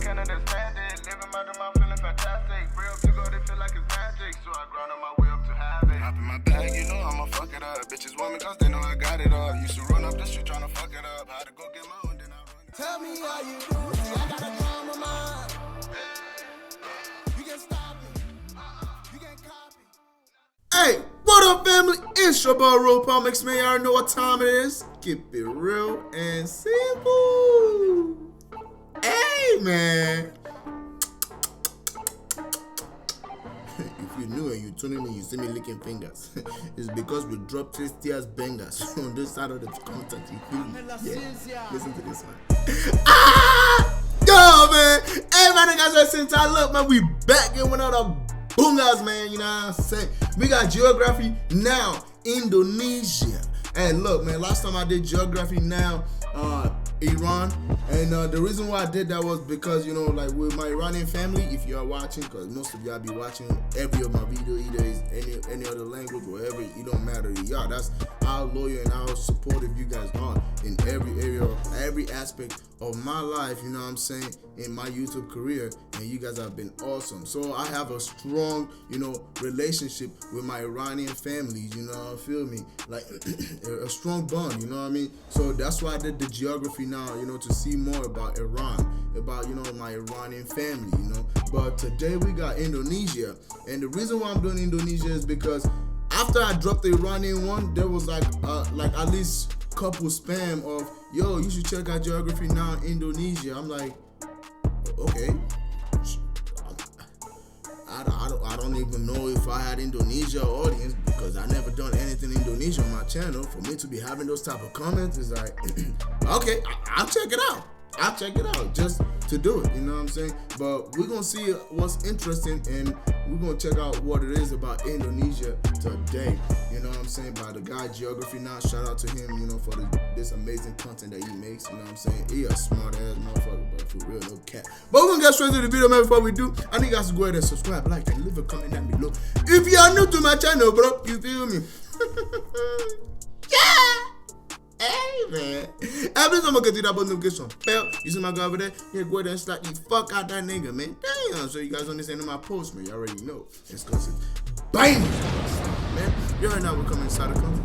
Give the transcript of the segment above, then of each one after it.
can't understand it. Living my dream, I'm feeling fantastic. Real to go, they feel like it's magic. So I grind on my way up to have it. Hop in my bag, you know I'ma fuck it up. Bitches want me cause they know I got it all. Used to run up the street trying to fuck it up. Had to go get my own, then I run it. Tell me how you do it. See, I got a drama mind. You can stop me. You can copy. Hey, what up, family? It's your boy RealPelmx, man. You already know what time it is. Keep it real and simple. Hey, man. If you're new and you're tuning in, you see me licking fingers. It's because we drop tastiest bangers on this side of the content. You feel me? Yeah. Listen to this one. Yo, man. Hey, man, guys, since I look, man, we back in one of the boongas, man. You know what I'm saying? We got geography now, Indonesia. And look, man, last time I did geography now, Iran. And the reason why I did that was because, you know, like with my Iranian family, if you are watching, because most of y'all be watching every of my video, either is any other language, whatever, it don't matter to y'all. That's how loyal and how supportive you guys are in every area, every aspect of my life, you know what I'm saying, in my YouTube career, and you guys have been awesome. So I have a strong, you know, relationship with my Iranian families, you know, feel me, like a strong bond, you know what I mean. So that's why I did the geography now, you know, to see more about Iran, about, you know, my Iranian family, you know. But today we got Indonesia, and the reason why I'm doing Indonesia is because after I dropped the Iranian one, there was like at least couple spam of, yo, you should check out geography now in Indonesia. I'm like, okay. I don't even know if I had Indonesia audience because I never done anything Indonesia on my channel. For me to be having those type of comments is like, okay, I'll check it out. I'll check it out just to do it, you know what I'm saying? But we're gonna see what's interesting, and we're gonna check out what it is about Indonesia today, you know what I'm saying? By the guy Geography Now, shout out to him, you know, for this amazing content that he makes, you know what I'm saying? He a smart ass motherfucker, but for real, no cat. But we're gonna get straight to the video, man. Before we do, I need you guys to go ahead and subscribe, like, and leave a comment down below if you are new to my channel, bro. You feel me? Yeah. Hey, man. Every time I get to that button notification bell, you see my guy over there? Yeah, go ahead and slap the fuck out that nigga, man. Damn. So you guys understand my post, man. You already know. It's because it's bang, man. You already know we're coming inside the country.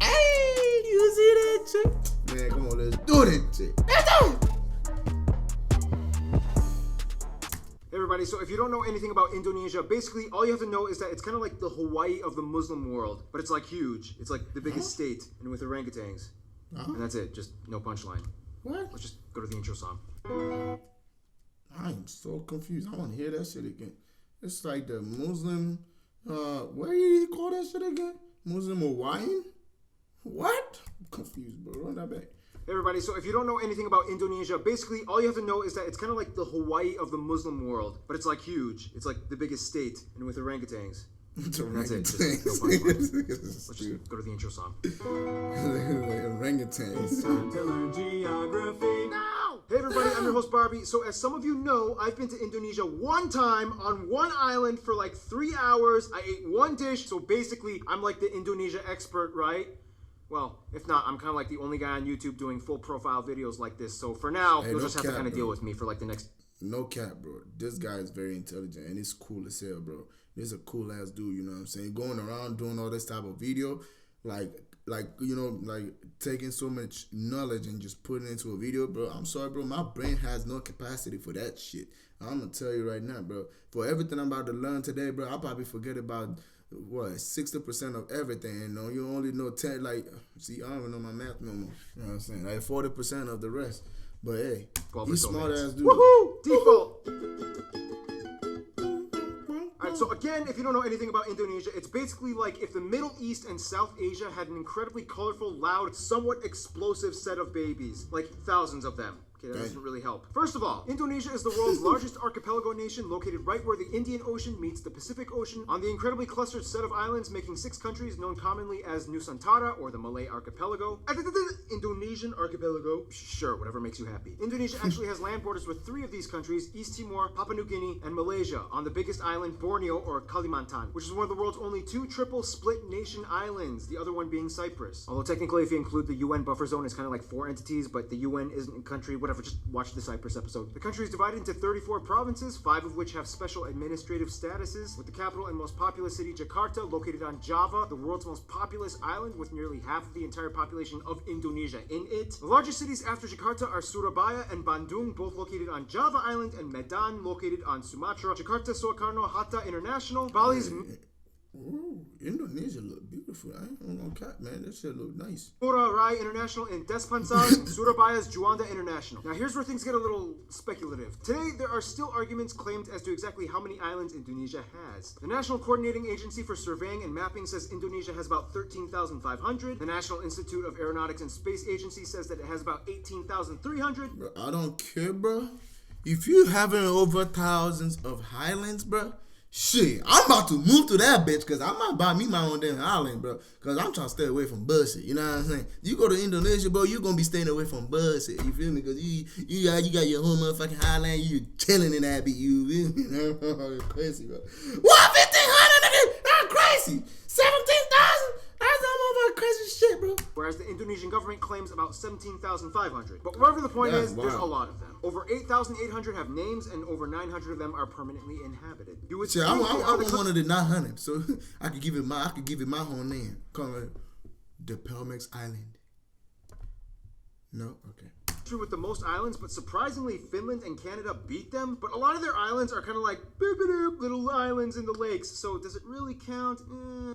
Hey, you see that shit? Man, come on, let's do this shit. Let's do it. Everybody, so if you don't know anything about Indonesia, basically all you have to know is that it's kind of like the Hawaii of the Muslim world, but it's like huge. It's like the biggest state, and with orangutans. And that's it, just no punchline. What? Let's just go to the intro song. I am so confused. I want to hear that shit again. It's like the Muslim, what do you call that shit again? Muslim Hawaiian? What? I'm confused, bro. Run that back. Everybody, so if you don't know anything about Indonesia, basically all you have to know is that it's kind of like the Hawaii of the Muslim world, but it's like huge. It's like the biggest state, and with orangutans. And that's it, just no punchline. Let's just go to the intro song. Orangutans. Time to learn geography now! Hey everybody, I'm your host Barbie. So as some of you know, I've been to Indonesia one time on one island for like 3 hours. I ate one dish, so basically I'm like the Indonesia expert, right? Well, if not, I'm kind of like the only guy on YouTube doing full profile videos like this. So for now, you'll just have to kind of deal with me for like the next... No cap, bro. This guy is very intelligent and he's cool as hell, bro. This is a cool ass dude, you know what I'm saying? Going around doing all this type of video, like you know, like taking so much knowledge and just putting it into a video, bro. I'm sorry, bro. My brain has no capacity for that shit. I'm gonna tell you right now, bro. For everything I'm about to learn today, bro, I'll probably forget about... what, 60% of everything, you know? You only know 10, like, see, I don't even know my math no more. You know what I'm saying? Like 40% of the rest. But hey, he's smart ass dude. Woohoo! Default! Alright, so again, if you don't know anything about Indonesia, it's basically like if the Middle East and South Asia had an incredibly colorful, loud, somewhat explosive set of babies. Like thousands of them. Okay, that doesn't really help. First of all, Indonesia is the world's largest archipelago nation, located right where the Indian Ocean meets the Pacific Ocean on the incredibly clustered set of islands, making 6 countries known commonly as Nusantara or the Malay Archipelago. Indonesian Archipelago. Sure, whatever makes you happy. Indonesia actually has land borders with 3 of these countries, East Timor, Papua New Guinea, and Malaysia, on the biggest island, Borneo or Kalimantan, which is one of the world's only 2 triple split nation islands, the other one being Cyprus. Although technically, if you include the UN buffer zone, it's kind of like 4 entities, but the UN isn't a country, whatever, just watch the Cyprus episode. The country is divided into 34 provinces, 5 of which have special administrative statuses, with the capital and most populous city, Jakarta, located on Java, the world's most populous island with nearly half of the entire population of Indonesia in it. The largest cities after Jakarta are Surabaya and Bandung, both located on Java Island, and Medan, located on Sumatra. Jakarta Soekarno-Hatta International, Bali's... Ooh, Indonesia look beautiful. I ain't gonna cap, man. That shit look nice. Ngurah Rai International in Despansar, and Surabaya's Juanda International. Now here's where things get a little speculative. Today, there are still arguments claimed as to exactly how many islands Indonesia has. The National Coordinating Agency for Surveying and Mapping says Indonesia has about 13,500. The National Institute of Aeronautics and Space Agency says that it has about 18,300. Bro, I don't care, bro. If you having over thousands of highlands, bro, shit, I'm about to move to that bitch because I might buy me my own damn island, bro. Because I'm trying to stay away from bullshit. You know what I'm saying? You go to Indonesia, bro, you going to be staying away from bullshit. You feel me? Because you got your whole motherfucking highland. You chilling in that bitch. You feel me? Crazy, bro. What? 1,500? That's crazy. 17,000? That's some motherfucking crazy shit, bro. Whereas the Indonesian government claims about 17,500. But whatever the point is, there's a lot of them. Over 8,800 have names, and over 900 of them are permanently inhabited. You would See, I want one of the 900, so I could give it my whole name. Call it RealPelmx Island. No, okay. With the most islands, but surprisingly Finland and Canada beat them. But a lot of their islands are kind of like boop-a-doop, little islands in the lakes, so does it really count?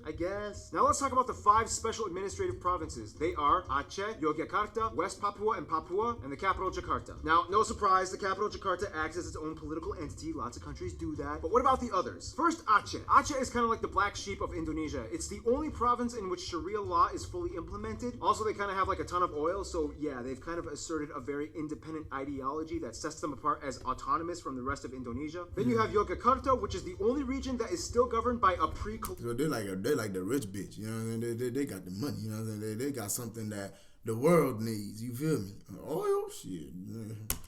I guess. Now let's talk about the 5 special administrative provinces. They are Aceh, Yogyakarta, West Papua and Papua, and the capital Jakarta. Now, no surprise, the capital Jakarta acts as its own political entity. Lots of countries do that. But what about the others? First, Aceh. Aceh is kind of like the black sheep of Indonesia. It's the only province in which Sharia law is fully implemented. Also, they kind of have like a ton of oil, so yeah, they've kind of asserted a very independent ideology that sets them apart as autonomous from the rest of Indonesia. Then you have Yogyakarta, which is the only region that is still governed by a So they're like the rich bitch, you know what I mean? They got the money, you know what I'm saying? They got something that the world needs, you feel me? Oil? Shit.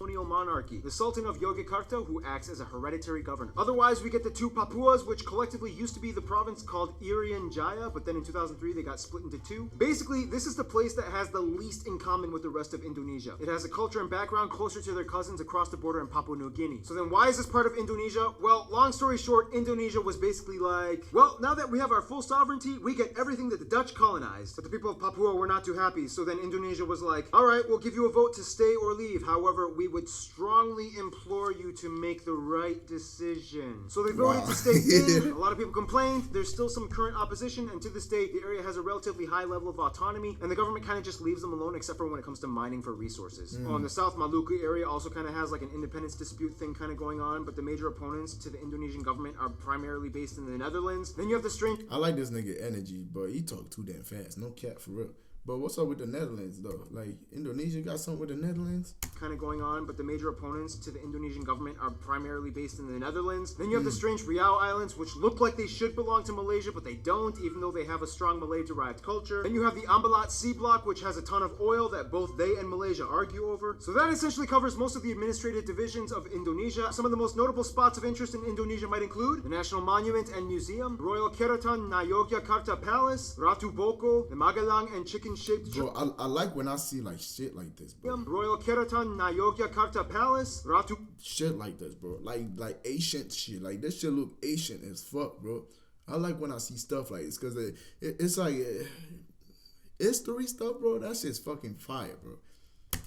colonial monarchy, the Sultan of Yogyakarta, who acts as a hereditary governor. Otherwise, we get the 2 Papuas, which collectively used to be the province called Irian Jaya, but then in 2003 they got split into 2. Basically, this is the place that has the least in common with the rest of Indonesia. It has a culture and background closer to their cousins across the border in Papua New Guinea. So then why is this part of Indonesia? Well, long story short, Indonesia was basically like, well, now that we have our full sovereignty, we get everything that the Dutch colonized. But the people of Papua were not too happy, so then Indonesia was like, all right, we'll give you a vote to stay or leave. However, we would strongly implore you to make the right decision. So they voted to stay in. A lot of people complained. There's still some current opposition, and to this day, the area has a relatively high level of autonomy, and the government kind of just leaves them alone, except for when it comes to mining for resources. Oh, and the South Maluku area also kind of has like an independence dispute thing kind of going on, but the major opponents to the Indonesian government are primarily based in the Netherlands. Then you have the strange... I like this nigga energy, but he talk too damn fast. No cap, for real. But what's up with the Netherlands, though? Like, Indonesia got something with the Netherlands? Kind of going on, but the major opponents to the Indonesian government are primarily based in the Netherlands. Then you have the strange Riau Islands, which look like they should belong to Malaysia, but they don't, even though they have a strong Malay-derived culture. Then you have the Ambalat Sea Block, which has a ton of oil that both they and Malaysia argue over. So that essentially covers most of the administrative divisions of Indonesia. Some of the most notable spots of interest in Indonesia might include the National Monument and Museum, Royal Keraton na Yogyakarta Palace, Ratu Boko, the Magelang and chicken-shaped... Bro, I like when I see like shit like this, bro. Royal Keraton na Yogyakarta Palace, Ratu... Shit like this, bro. Like ancient shit. Like, this shit look ancient as fuck, bro. I like when I see stuff like this, because it's like... history stuff, bro. That shit's fucking fire, bro.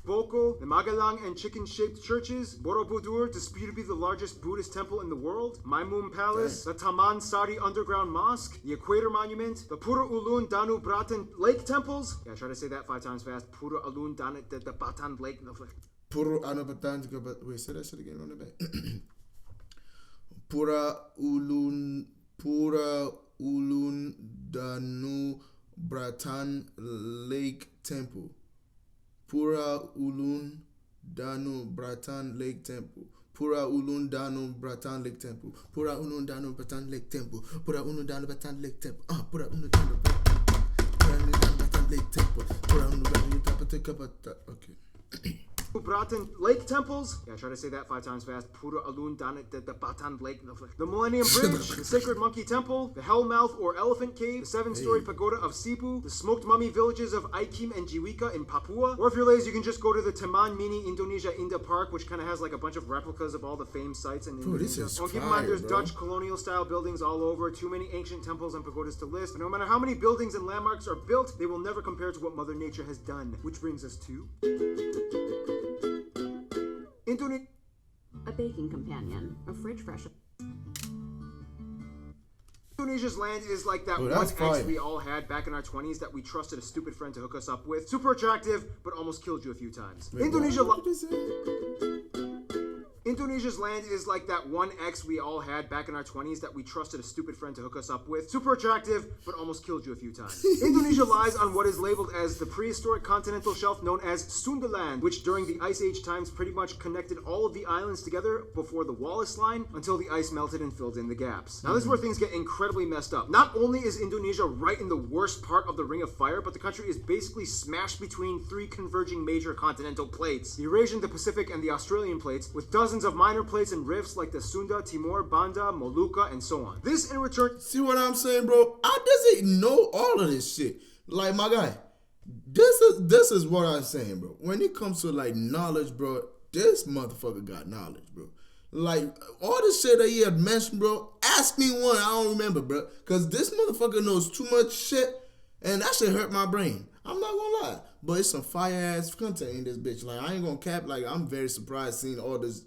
Boko, the Magelang and chicken-shaped churches, Borobudur, disputed to be the largest Buddhist temple in the world, Maimun Palace, the Taman Sari Underground Mosque, the Equator Monument, the Pura Ulun Danu Bratan Lake Temples. Yeah, try to say that 5 times fast. Pura Ulun Danu Batan Lake. Pura Anu Batan. Wait, say that shit again on the back. Pura Ulun Danu Bratan Lake Temple. Pura Ulun Danu Bratan Lake Temple. Pura Ulun Danu Bratan Lake Temple. Pura Ulun Danu Bratan Lake Temple. Pura Ulun Danu Bratan Lake Temple. Pura Ulun Danu Bratan Lake Temple. Pura Ulun Danu Bratan. Okay. Bratan Lake Temples. Yeah, try to say that 5 times fast. Pura Alun Danit the Batan Lake. The Millennium Bridge, the Sacred Monkey Temple, the Hellmouth or Elephant Cave, the 7-story pagoda of Sipu, the smoked mummy villages of Aikim and Jiwika in Papua. Or if you're lazy, you can just go to the Taman Mini Indonesia Indah Park, which kind of has like a bunch of replicas of all the famed sites in Indonesia. This is Keep in mind, there's bro. Dutch colonial style buildings all over. Too many ancient temples and pagodas to list. But no matter how many buildings and landmarks are built, they will never compare to what Mother Nature has done. Which brings us to A baking companion, a fridge freshener. Indonesia's land is like that one that's ex fire. we all had back in our 20s that we trusted a stupid friend to hook us up with. Super attractive, but almost killed you a few times. Indonesia's land is like that one ex we all had back in our 20s that we trusted a stupid friend to hook us up with. Super attractive, but almost killed you a few times. Indonesia lies on what is labeled as the prehistoric continental shelf known as SOUNDCLOUD, which during the Ice Age times pretty much connected all of the islands together before the Wallace Line until the ice melted and filled in the gaps. Now this is where things get incredibly messed up. Not only is Indonesia right in the worst part of the Ring of Fire, but the country is basically smashed between 3 converging major continental plates. The Eurasian, the Pacific, and the Australian plates, with dozens of minor plates and rifts like the Sunda, Timor, Banda, Molucca, and so on. This in return... See what I'm saying, bro? I doesn't know all of this shit. Like, my guy, this is what I'm saying, bro. When it comes to, like, knowledge, bro, this motherfucker got knowledge, bro. Like, all the shit that he had mentioned, bro, ask me one. I don't remember, bro. Because this motherfucker knows too much shit, and that shit hurt my brain. I'm not gonna lie. But it's some fire-ass content in this bitch. Like, I ain't gonna cap. Like, I'm very surprised seeing all this,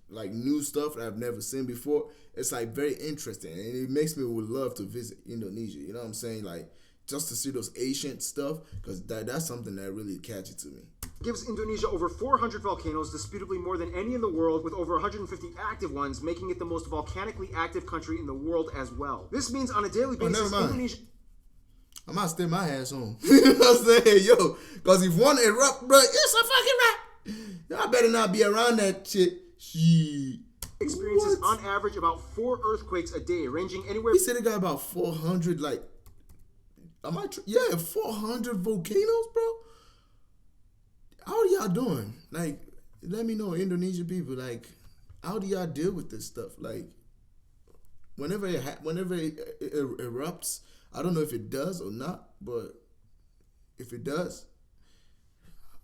like, new stuff that I've never seen before. It's, like, very interesting. And it makes me would love to visit Indonesia. You know what I'm saying? Like, just to see those ancient stuff. Because that's something that really catchy to me. gives Indonesia over 400 volcanoes, disputably more than any in the world, with over 150 active ones, making it the most volcanically active country in the world as well. This means on a daily basis, Indonesia... I might stay my ass home. You know what I'm saying? Yo, because if one erupt, bro, it's a fucking rap. Y'all better not be around that shit. Shit. Experiences on average about 4 earthquakes a day, ranging anywhere... He said it got about 400, like... Yeah, 400 volcanoes, bro? How are y'all doing? Like, let me know, Indonesian people, like, how do y'all deal with this stuff? Like, whenever it erupts, I don't know if it does or not, but if it does,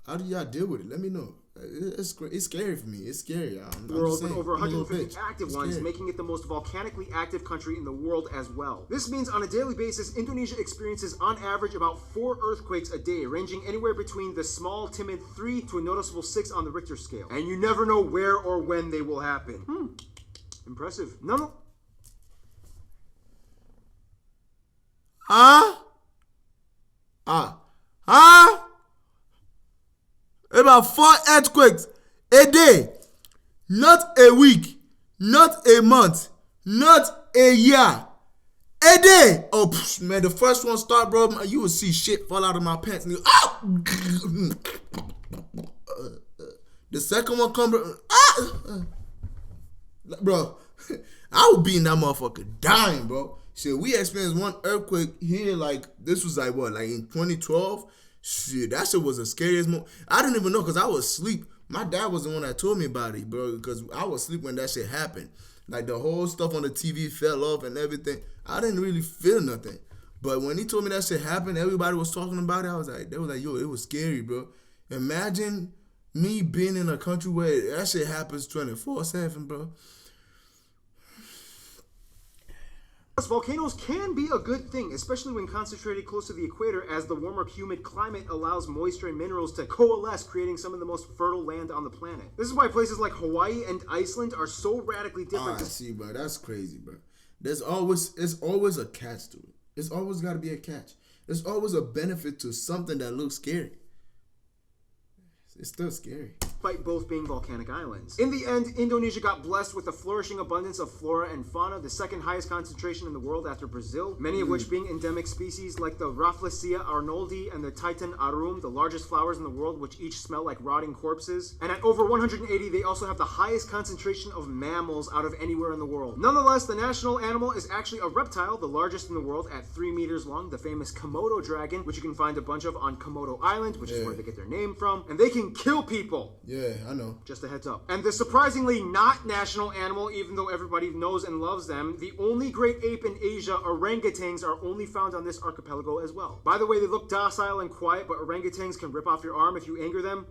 how do y'all deal with it? Let me know. It's scary for me. It's scary. World with over 150 active ones, making it the most volcanically active country in the world as well. This means on a daily basis, Indonesia experiences on average about 4 earthquakes a day, ranging anywhere between the small, timid 3 to a noticeable 6 on the Richter scale. And you never know where or when they will happen. Impressive. About 4 earthquakes a day, not a week, not a month, not a year, a day. Oh, man, the first one start, bro, man, you will see shit fall out of my pants. And you, the second one come, bro, I would be in that motherfucker dying, bro. Shit, we experienced one earthquake here, like, this was like, what, like in 2012? Shit, that shit was the scariest moment. I didn't even know because I was asleep. My dad was the one that told me about it, bro, because I was asleep when that shit happened. Like, the whole stuff on the TV fell off and everything. I didn't really feel nothing. But when he told me that shit happened, everybody was talking about it. They was like, yo, it was scary, bro. Imagine me being in a country where that shit happens 24/7, bro. Volcanoes can be a good thing, especially when concentrated close to the equator, as the warmer, humid climate allows moisture and minerals to coalesce, creating some of the most fertile land on the planet. This is why places like Hawaii and Iceland are so radically different. See, bro, that's crazy, bro. It's always a catch to it. It's always got to be a catch. There's always a benefit to something that looks scary. It's still scary. despite both being volcanic islands. In the end, Indonesia got blessed with a flourishing abundance of flora and fauna, the second highest concentration in the world after Brazil, many of which being endemic species like the Rafflesia arnoldi and the Titan arum, the largest flowers in the world, which each smell like rotting corpses. And at over 180, they also have the highest concentration of mammals out of anywhere in the world. Nonetheless, the national animal is actually a reptile, the largest in the world at 3 meters long, the famous Komodo dragon, which you can find a bunch of on Komodo Island, which is where they get their name from. And they can kill people. Yeah, I know. Just a heads up. And the surprisingly not national animal, even though everybody knows and loves them, the only great ape in Asia, orangutans, are only found on this archipelago as well. By the way, they look docile and quiet, but orangutans can rip off your arm if you anger them.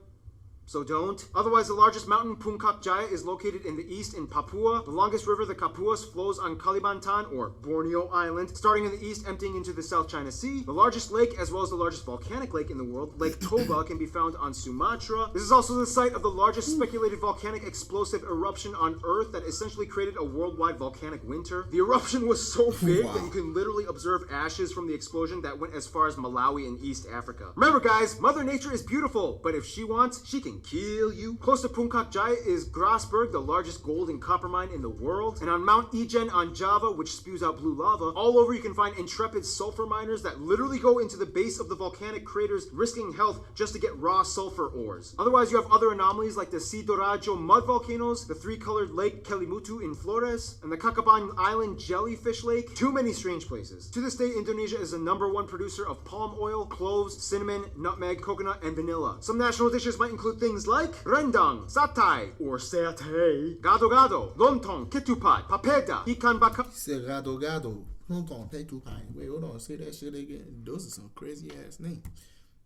So don't. Otherwise, the largest mountain, Puncak Jaya, is located in the east in Papua. The longest river, the Kapuas, flows on Kalimantan, or Borneo Island, starting in the east, emptying into the South China Sea. The largest lake, as well as the largest volcanic lake in the world, Lake Toba, can be found on Sumatra. This is also the site of the largest speculated volcanic explosive eruption on Earth that essentially created a worldwide volcanic winter. The eruption was so big that you can literally observe ashes from the explosion that went as far as Malawi in East Africa. Remember, guys, Mother Nature is beautiful, but if she wants, she can kill you. Close to Puncak Jaya is Grasberg, the largest gold and copper mine in the world. And on Mount Ijen on Java, which spews out blue lava, all over you can find intrepid sulfur miners that literally go into the base of the volcanic craters, risking health just to get raw sulfur ores. Otherwise, you have other anomalies like the Sidoarjo mud volcanoes, the three-colored lake Kelimutu in Flores, and the Kakaban Island jellyfish lake. Too many strange places. To this day, Indonesia is the #1 producer of palm oil, cloves, cinnamon, nutmeg, coconut, and vanilla. Some national dishes might include things like rendang, satay, or satay, gado-gado, lontong, ketupat, papeda, ikan bakar. Said gado. Wait, hold on. Say that shit again. Those are some crazy ass names.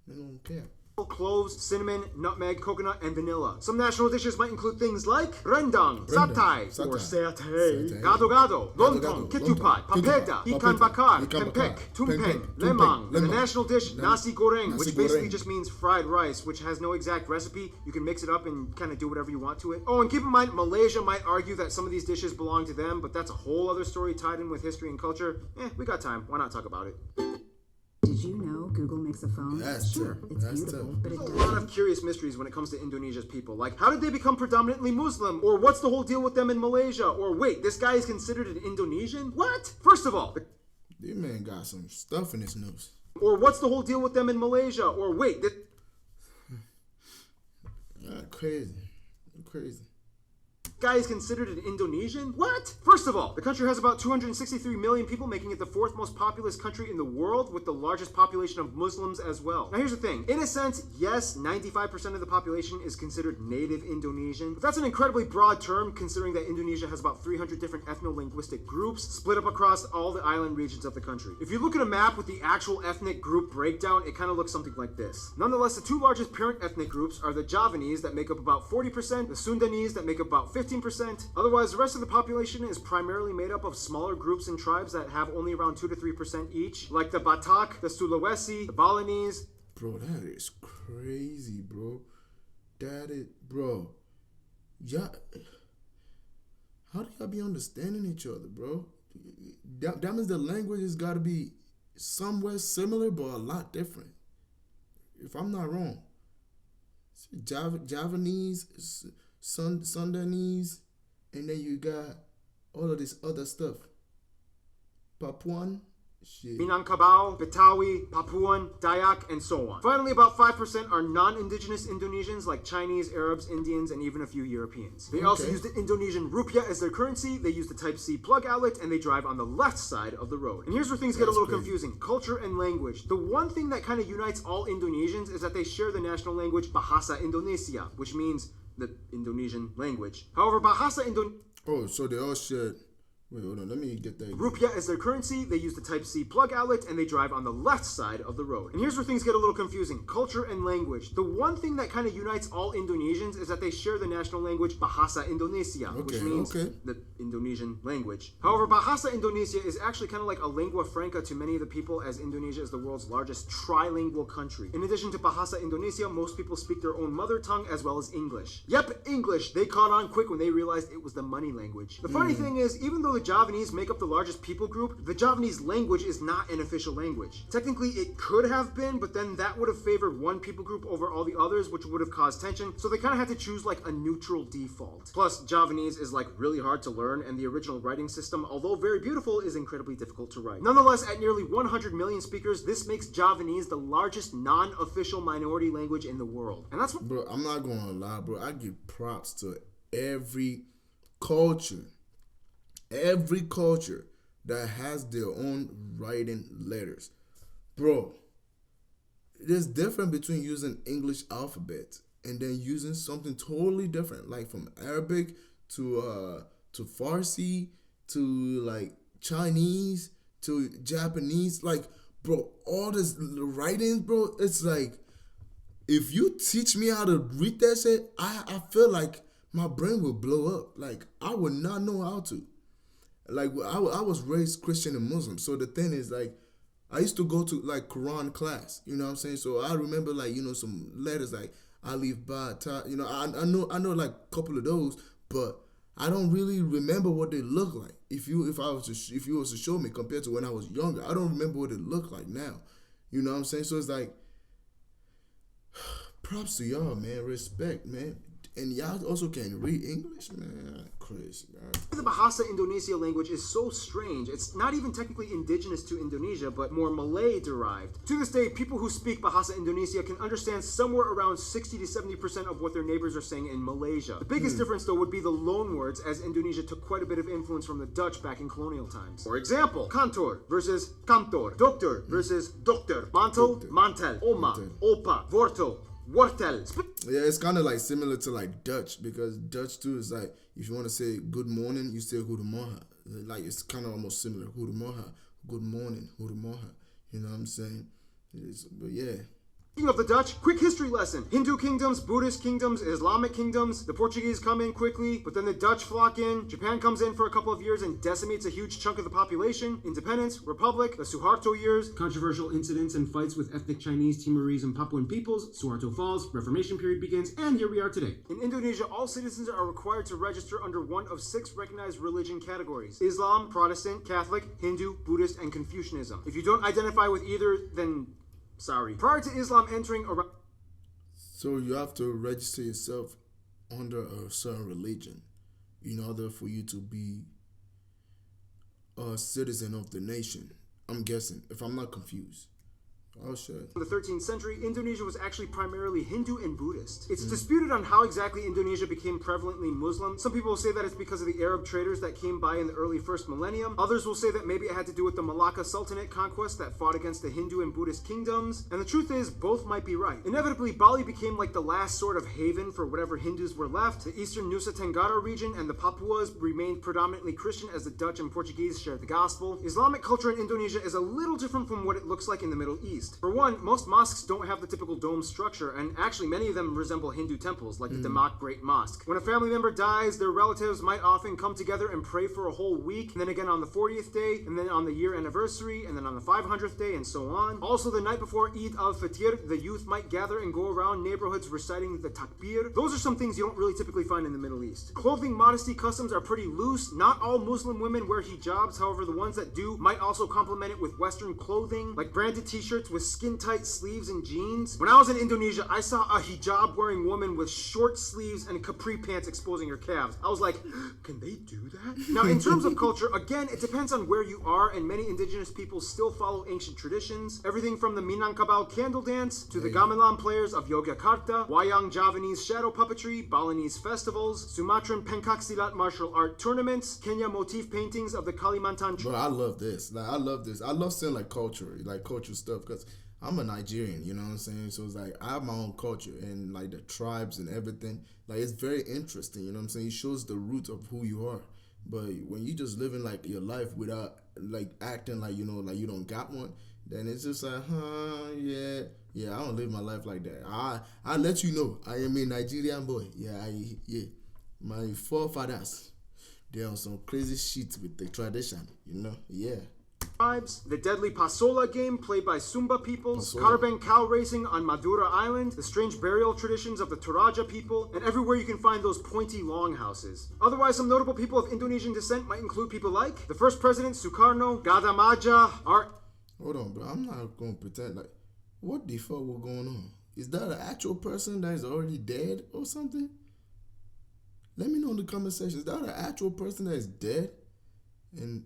I don't care. Cloves, cinnamon, nutmeg, coconut, and vanilla. Some national dishes might include things like rendang, satay, or satay, gado-gado, lontong, ketupat, papeda, ikan bakar, pempek, tumpeng, lemang, and the national dish nasi goreng, which basically just means fried rice, which has no exact recipe. You can mix it up and kind of do whatever you want to it. Oh, and keep in mind, Malaysia might argue that some of these dishes belong to them, but that's a whole other story tied in with history and culture. We got time. Why not talk about it? Did you know Google makes a phone? That's sure, tough. it's That's beautiful, tough. but it There's a does. lot of curious mysteries when it comes to Indonesia's people. Like, how did they become predominantly Muslim? Or what's the whole deal with them in Malaysia? Or wait, this guy is considered an Indonesian? What? First of all, This man got some stuff in his nose. or what's the whole deal with them in Malaysia? Or wait, Crazy. guy is considered an Indonesian? What? First of all, the country has about 263 million people, making it the 4th most populous country in the world, with the largest population of Muslims as well. Now here's the thing. In a sense, yes, 95% of the population is considered native Indonesian, but that's an incredibly broad term considering that Indonesia has about 300 different ethno-linguistic groups split up across all the island regions of the country. If you look at a map with the actual ethnic group breakdown, it kind of looks something like this. Nonetheless, the two largest parent ethnic groups are the Javanese that make up about 40%, the Sundanese that make up about 15%. Otherwise, the rest of the population is primarily made up of smaller groups and tribes that have only around 2 to 3% each, like the Batak, the Sulawesi, the Balinese. Bro, that is crazy, bro. Bro. Yeah. How do y'all be understanding each other, bro? That means the language has got to be somewhere similar, but a lot different. If I'm not wrong. Javanese, Sundanese, and then you got all of this other stuff. Papuan, shit. Minangkabau, Betawi, Papuan, Dayak, and so on. Finally, about 5% are non-indigenous Indonesians like Chinese, Arabs, Indians, and even a few Europeans. They also use the Indonesian rupiah as their currency, they use the Type-C plug outlet, and they drive on the left side of the road. And here's where things get a little confusing. Culture and language. The one thing that kind of unites all Indonesians is that they share the national language Bahasa Indonesia, which means the Indonesian language. However, Bahasa Indonesia... Oh, so they all share... Wait, hold on. Let me get that. Rupiah is their currency, they use the Type-C plug outlet, and they drive on the left side of the road. And here's where things get a little confusing. Culture and language. The one thing that kind of unites all Indonesians is that they share the national language Bahasa Indonesia, which means the Indonesian language. However, Bahasa Indonesia is actually kind of like a lingua franca to many of the people, as Indonesia is the world's largest trilingual country. In addition to Bahasa Indonesia, most people speak their own mother tongue as well as English. Yep, English. They caught on quick when they realized it was the money language. The funny thing is, even though the Javanese make up the largest people group, the Javanese language is not an official language. Technically, it could have been, but then that would have favored one people group over all the others, which would have caused tension, so they kind of had to choose like a neutral default. Plus, Javanese is like really hard to learn, and the original writing system, although very beautiful, is incredibly difficult to write. Nonetheless, at nearly 100 million speakers, this makes Javanese the largest non-official minority language in the world. And that's what— Bro, I'm not gonna lie, bro. I give props to every culture that has their own writing letters. Bro, there's difference between using English alphabet and then using something totally different, like from Arabic to Farsi to like Chinese to Japanese. Like, bro, all this writing, bro, it's like, if you teach me how to read that shit, I feel like my brain will blow up. Like, I would not know how to. Like, I was raised Christian and Muslim. So the thing is, like, I used to go to, like, Quran class. You know what I'm saying? So I remember, like, you know, some letters like Alif, Ba, Ta. You know, I know, like, a couple of those. But I don't really remember what they look like. If you was to show me compared to when I was younger, I don't remember what it looked like now. You know what I'm saying? So it's like, props to y'all, man. Respect, man. And y'all also can read English, man. Chris, man. The Bahasa Indonesia language is so strange. It's not even technically indigenous to Indonesia, but more Malay derived. To this day, people who speak Bahasa Indonesia can understand somewhere around 60 to 70% of what their neighbors are saying in Malaysia. The biggest difference, though, would be the loan words, as Indonesia took quite a bit of influence from the Dutch back in colonial times. For example, kantor versus kantor, doctor versus dokter, mantel, mantel, oma, opa, wortel, wortel. Yeah, it's kind of like similar to like Dutch, because Dutch too is like, if you want to say good morning, you say goedemorgen. Like, it's kind of almost similar. Goedemorgen, good morning, goedemorgen. You know what I'm saying? But yeah. Speaking of the Dutch, quick history lesson. Hindu kingdoms, Buddhist kingdoms, Islamic kingdoms. The Portuguese come in quickly, but then the Dutch flock in. Japan comes in for a couple of years and decimates a huge chunk of the population. Independence, Republic, the Suharto years. Controversial incidents and fights with ethnic Chinese, Timorese, and Papuan peoples. Suharto falls, Reformation period begins, and here we are today. In Indonesia, all citizens are required to register under one of 6 recognized religion categories: Islam, Protestant, Catholic, Hindu, Buddhist, and Confucianism. If you don't identify with either, then sorry. Prior to Islam entering around... So you have to register yourself under a certain religion in order for you to be a citizen of the nation. I'm guessing, if I'm not confused. Oh, shit. In the 13th century, Indonesia was actually primarily Hindu and Buddhist. It's disputed on how exactly Indonesia became prevalently Muslim. Some people will say that it's because of the Arab traders that came by in the early first millennium. Others will say that maybe it had to do with the Malacca Sultanate conquest that fought against the Hindu and Buddhist kingdoms. And the truth is, both might be right. Inevitably, Bali became like the last sort of haven for whatever Hindus were left. The eastern Nusa Tenggara region and the Papuas remained predominantly Christian, as the Dutch and Portuguese shared the gospel. Islamic culture in Indonesia is a little different from what it looks like in the Middle East. For one, most mosques don't have the typical dome structure, and actually many of them resemble Hindu temples, like the Demak Great Mosque. When a family member dies, their relatives might often come together and pray for a whole week, and then again on the 40th day, and then on the year anniversary, and then on the 500th day, and so on. Also, the night before Eid al-Fitr, the youth might gather and go around neighborhoods reciting the takbir. Those are some things you don't really typically find in the Middle East. Clothing modesty customs are pretty loose. Not all Muslim women wear hijabs, however, the ones that do might also complement it with Western clothing, like branded t-shirts with skin-tight sleeves and jeans. When I was in Indonesia, I saw a hijab-wearing woman with short sleeves and capri pants exposing her calves. I was like, can they do that? Now, in terms of culture, again, it depends on where you are, and many indigenous people still follow ancient traditions. Everything from the Minangkabau candle dance to the gamelan players of Yogyakarta, Wayang Javanese shadow puppetry, Balinese festivals, Sumatran pencaksilat martial art tournaments, Kenya motif paintings of the Kalimantan. Bro, I love this. Like, I love this. I love seeing like culture stuff, because I'm a Nigerian, you know what I'm saying? So it's like, I have my own culture and like the tribes and everything. Like, it's very interesting, you know what I'm saying? It shows the root of who you are. But when you just living like your life without like acting like, you know, like you don't got one, then it's just like, yeah, I don't live my life like that. I let you know, I am a Nigerian boy. Yeah, my forefathers, they're on some crazy shit with the tradition, you know? Yeah. tribes, the deadly Pasola game played by Sumba peoples, Pasola. Carbang cow racing on Madura Island, the strange burial traditions of the Toraja people, and everywhere you can find those pointy longhouses. Otherwise, some notable people of Indonesian descent might include people like the first president Sukarno, Gadamaja, Hold on, bro. I'm not gonna pretend like what the fuck was going on. Is that an actual person that is already dead or something? Let me know in the comment section. Is that an actual person that is dead? And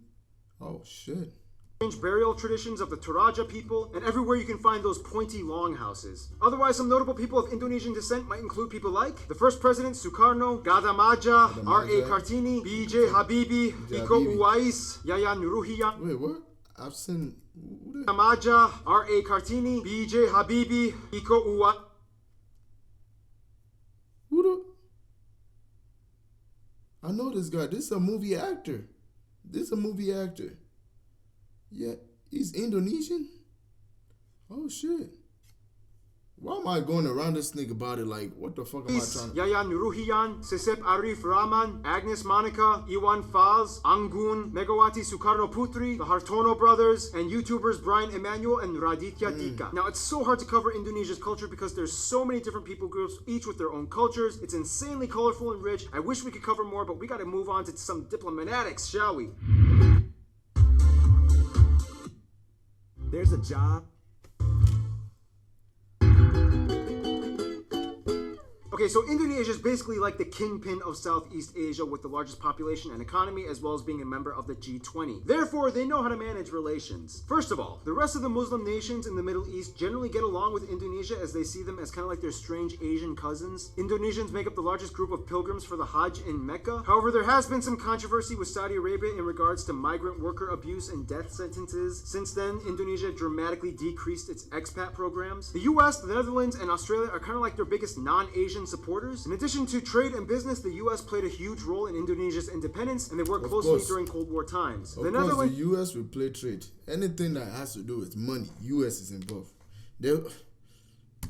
oh shit. strange burial traditions of the Toraja people, and everywhere you can find those pointy longhouses. Otherwise, some notable people of Indonesian descent might include people like the first president Sukarno, Gadamaja, R.A. Kartini, B.J. Habibi, Iko Uwais, Yayan Ruhiyan. Wait, what? I've seen Gadamaja, R.A. Kartini, B.J. Habibi, Iko Uwais. who the? I know this guy. This is a movie actor. Yeah, he's Indonesian? Oh shit. Why am I going around this nigga about it like, what the fuck am I trying to... Yayan Nuruhian, Sesep Arif Rahman, Agnes Monica, Iwan Faz, Anggun, Megawati Sukarno Putri, the Hartono brothers, and YouTubers Brian Emanuel and Raditya Dika. Now, it's so hard to cover Indonesia's culture because there's so many different people groups, each with their own cultures. It's insanely colorful and rich. I wish we could cover more, but we gotta move on to some diplomatics, shall we? There's a job. Okay, so Indonesia is basically like the kingpin of Southeast Asia with the largest population and economy, as well as being a member of the G20. Therefore, they know how to manage relations. First of all, the rest of the Muslim nations in the Middle East generally get along with Indonesia as they see them as kind of like their strange Asian cousins. Indonesians make up the largest group of pilgrims for the Hajj in Mecca. However, there has been some controversy with Saudi Arabia in regards to migrant worker abuse and death sentences. Since then, Indonesia dramatically decreased its expat programs. The US, the Netherlands, and Australia are kind of like their biggest non-Asian supporters. In addition to trade and business, the US played a huge role in Indonesia's independence, and they worked closely during Cold War times. Of course, the US will play trade. Anything that has to do with money, US is involved.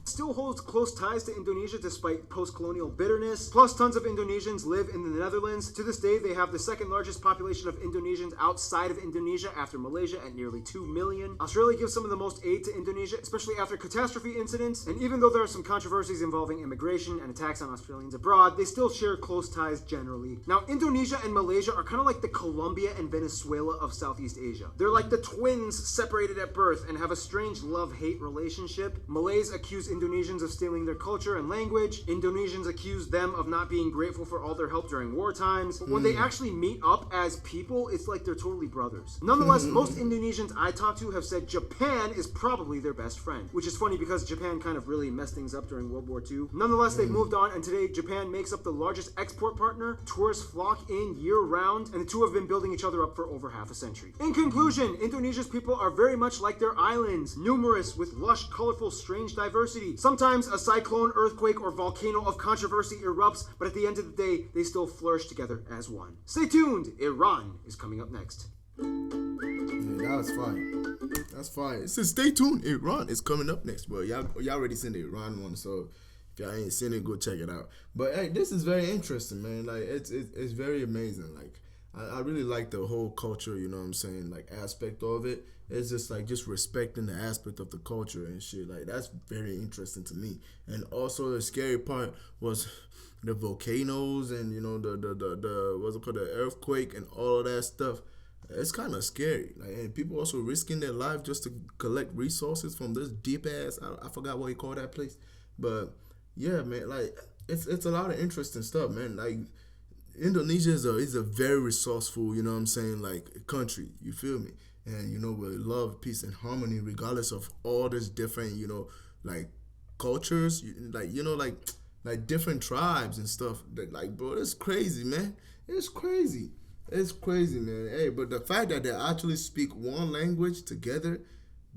Still holds close ties to Indonesia despite post-colonial bitterness. Plus, tons of Indonesians live in the Netherlands. To this day, they have the second largest population of Indonesians outside of Indonesia after Malaysia at nearly 2 million. Australia gives some of the most aid to Indonesia, especially after catastrophe incidents. And even though there are some controversies involving immigration and attacks on Australians abroad, they still share close ties generally. Now, Indonesia and Malaysia are kind of like the Colombia and Venezuela of Southeast Asia. They're like the twins separated at birth and have a strange love-hate relationship. Malays accuse Indonesians of stealing their culture and language. Indonesians accuse them of not being grateful for all their help during war times. But when they actually meet up as people, it's like they're totally brothers. Nonetheless, most Indonesians I talked to have said Japan is probably their best friend, which is funny because Japan kind of really messed things up during World War II. Nonetheless, they've moved on, and today Japan makes up the largest export partner. Tourists flock in year-round, and the two have been building each other up for over half a century. In conclusion, Indonesia's people are very much like their islands, numerous with lush, colorful, strange diversity. Sometimes a cyclone, earthquake, or volcano of controversy erupts, but at the end of the day, they still flourish together as one. Stay tuned, Iran is coming up next. Yeah, that was fine. That's fine. It says stay tuned, Iran is coming up next. But y'all already seen the Iran one, so if y'all ain't seen it, go check it out. But hey, this is very interesting, man. Like it's very amazing. Like I really like the whole culture, you know what I'm saying, like aspect of it. It's just like just respecting the aspect of the culture and shit. Like that's very interesting to me. And also the scary part was the volcanoes and you know the what's it called, the earthquake and all of that stuff. It's kind of scary. Like, and people also risking their life just to collect resources from this deep ass. I forgot what he called that place, but yeah, man. Like it's a lot of interesting stuff, man. Like Indonesia is a very resourceful, you know what I'm saying, like country. You feel me? And you know, with love, peace, and harmony, regardless of all this different, you know, like cultures, like you know, like different tribes and stuff. Like, bro, it's crazy, man. It's crazy, man. Hey, but the fact that they actually speak one language together,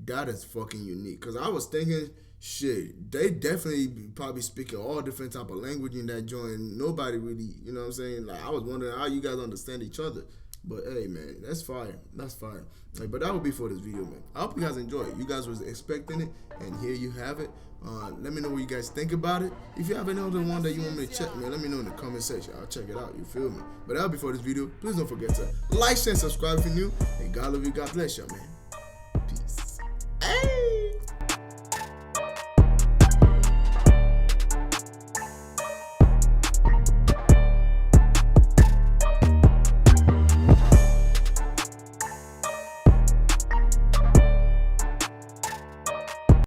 that is fucking unique. Cause I was thinking, shit, they definitely probably speaking all different type of language in that joint. Nobody really, you know what I'm saying? Like, I was wondering how you guys understand each other. But hey, man, that's fine. That's fine. Like, but that would be for this video, man. I hope you guys enjoy it. You guys was expecting it, and here you have it. Let me know what you guys think about it. If you have any other one that you want me to check, man, let me know in the comment section. I'll check it out. You feel me? But that'll be for this video. Please don't forget to like, share, and subscribe if you're new. And God love you. God bless you, man. Hey.